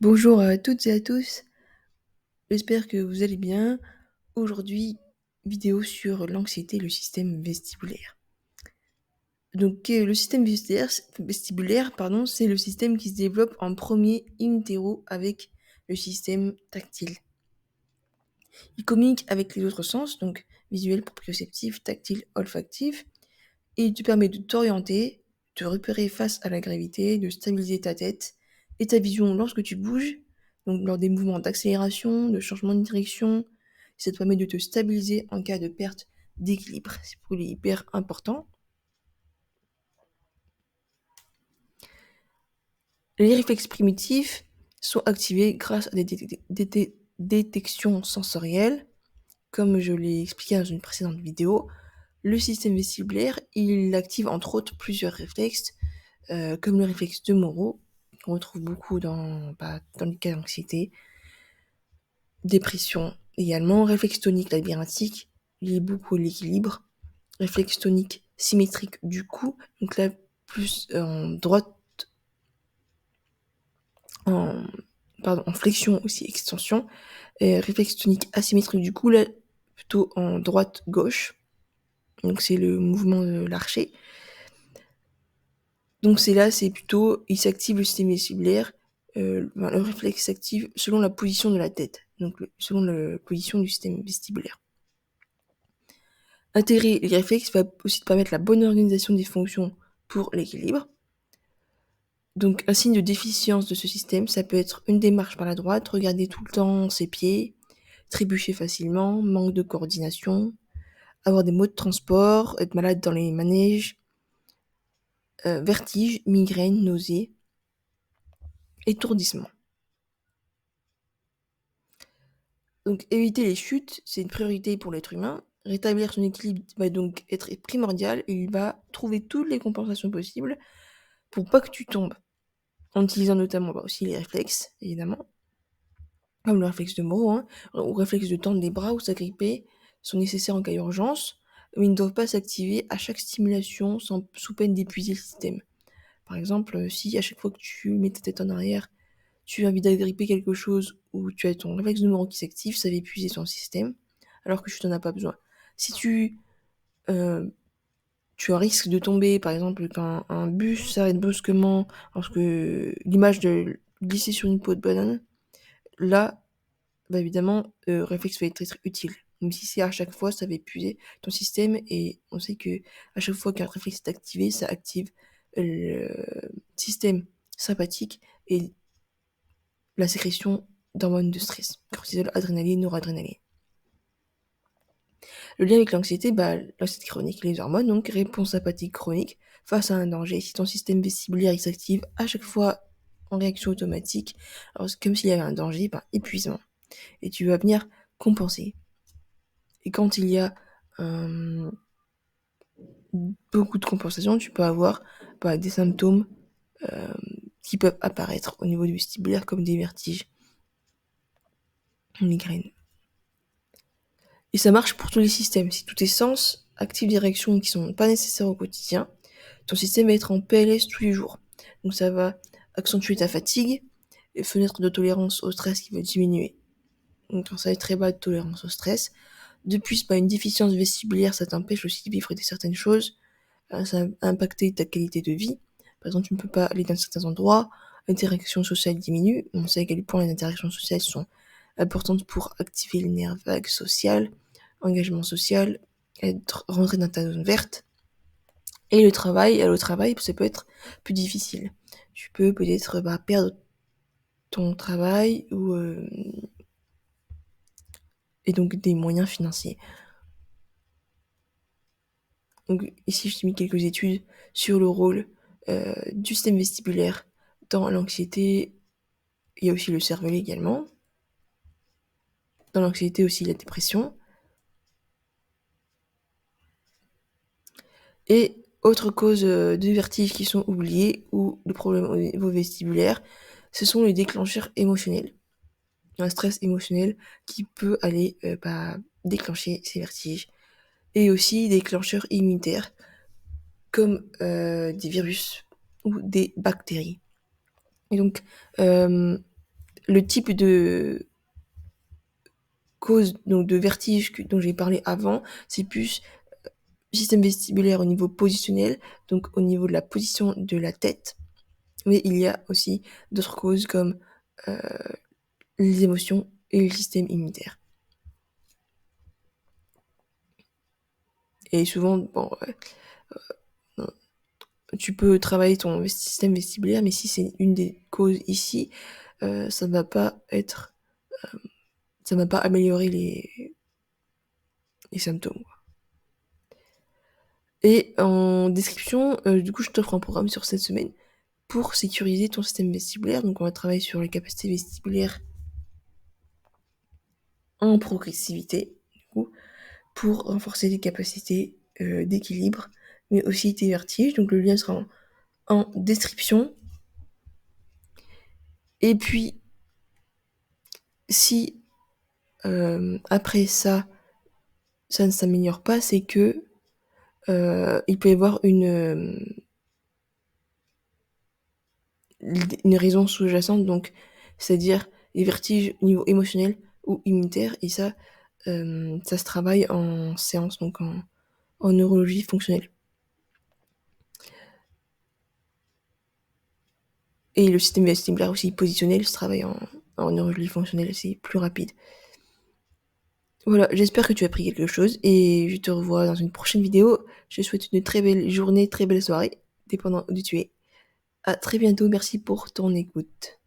Bonjour à toutes et à tous, j'espère que vous allez bien. Aujourd'hui, vidéo sur l'anxiété et le système vestibulaire. Donc, le système vestibulaire, c'est le système qui se développe en premier in utero avec le système tactile. Il communique avec les autres sens, donc visuel, proprioceptif, tactile, olfactif, et il te permet de t'orienter, de repérer face à la gravité, de stabiliser ta tête et ta vision lorsque tu bouges, donc lors des mouvements d'accélération, de changement de direction. Ça te permet de te stabiliser en cas de perte d'équilibre. C'est pour lui hyper important. Les réflexes primitifs sont activés grâce à des détections sensorielles. Comme je l'ai expliqué dans une précédente vidéo, le système vestibulaire, il active entre autres plusieurs réflexes, comme le réflexe de Moro, qu'on retrouve beaucoup dans les cas d'anxiété, dépression également, réflexe tonique labyrinthique, lié beaucoup à l'équilibre, réflexe tonique symétrique du cou, donc là plus en droite, en flexion aussi extension, et réflexe tonique asymétrique du cou, là plutôt en droite-gauche, donc c'est le mouvement de l'archer. Donc c'est plutôt, il s'active le système vestibulaire, le réflexe s'active selon la position de la tête, donc selon la position du système vestibulaire. Intégrer les réflexes va aussi te permettre la bonne organisation des fonctions pour l'équilibre. Donc un signe de déficience de ce système, ça peut être une démarche par la droite, regarder tout le temps ses pieds, trébucher facilement, manque de coordination, avoir des maux de transport, être malade dans les manèges, vertige, migraine, nausée, étourdissement. Donc éviter les chutes, c'est une priorité pour l'être humain. Rétablir son équilibre va donc être primordial et il va trouver toutes les compensations possibles pour pas que tu tombes. En utilisant notamment aussi les réflexes, évidemment, comme le réflexe de Moro, ou réflexe de tendre les bras ou s'agripper, sont nécessaires en cas d'urgence, mais ils ne doivent pas s'activer à chaque stimulation sous peine d'épuiser le système. Par exemple, si à chaque fois que tu mets ta tête en arrière, tu as envie d'agripper quelque chose ou tu as ton réflexe de Moro qui s'active, ça va épuiser ton système, alors que tu n'en as pas besoin. Si tu as risque de tomber, par exemple, quand un bus s'arrête brusquement, lorsque l'image de glisser sur une peau de banane, là, évidemment, réflexe va être utile. Même si c'est à chaque fois, ça va épuiser ton système et on sait que à chaque fois qu'un réflexe est activé, ça active le système sympathique et la sécrétion d'hormones de stress, cortisol, adrénaline, noradrénaline. Le lien avec l'anxiété, l'anxiété chronique, les hormones, donc réponse sympathique chronique face à un danger. Si ton système vestibulaire il s'active à chaque fois en réaction automatique, alors c'est comme s'il y avait un danger, épuisement. Et tu vas venir compenser. Et quand il y a beaucoup de compensation, tu peux avoir des symptômes qui peuvent apparaître au niveau du vestibulaire comme des vertiges, migraine. Et ça marche pour tous les systèmes. Si tous tes sens activent des réactions qui sont pas nécessaires au quotidien, ton système va être en PLS tous les jours. Donc ça va accentuer ta fatigue, et fenêtre de tolérance au stress qui va diminuer. Donc quand ça va être très bas de tolérance au stress. De plus, une déficience vestibulaire, ça t'empêche aussi de vivre certaines choses. Ça va impacter ta qualité de vie. Par exemple, tu ne peux pas aller dans certains endroits, l'interaction sociale diminue. On sait à quel point les interactions sociales sont importantes pour activer les nerfs vagues sociales, engagement social, rentrer dans ta zone verte. Et le travail, ça peut être plus difficile. Tu peux peut-être perdre ton travail et donc des moyens financiers. Donc ici, je t'ai mis quelques études sur le rôle du système vestibulaire dans l'anxiété. Il y a aussi le cervelet également. Dans l'anxiété aussi, la dépression. Et autres causes de vertige qui sont oubliées ou de problèmes au niveau vestibulaire, ce sont les déclencheurs émotionnels. Un stress émotionnel qui peut aller déclencher ces vertiges. Et aussi des déclencheurs immunitaires comme des virus ou des bactéries. Et donc, le type de cause donc de vertige dont j'ai parlé avant, c'est plus système vestibulaire au niveau positionnel, donc au niveau de la position de la tête. Mais il y a aussi d'autres causes comme les émotions et le système immunitaire. Et souvent, tu peux travailler ton système vestibulaire, mais si c'est une des causes ici, ça ne va pas améliorer les symptômes. Et en description, du coup, je t'offre un programme sur cette semaine pour sécuriser ton système vestibulaire. Donc, on va travailler sur les capacités vestibulaires en progressivité, du coup, pour renforcer les capacités d'équilibre, mais aussi tes vertiges. Donc, le lien sera en description. Et puis, si après ça ne s'améliore pas, c'est que il peut y avoir une raison sous-jacente, donc c'est-à-dire les vertiges au niveau émotionnel ou immunitaire, et ça se travaille en séance, donc en neurologie fonctionnelle. Et le système vestibulaire aussi positionnel se travaille en neurologie fonctionnelle, c'est plus rapide. Voilà, j'espère que tu as appris quelque chose et je te revois dans une prochaine vidéo. Je te souhaite une très belle journée, très belle soirée, dépendant d'où tu es. À très bientôt, merci pour ton écoute.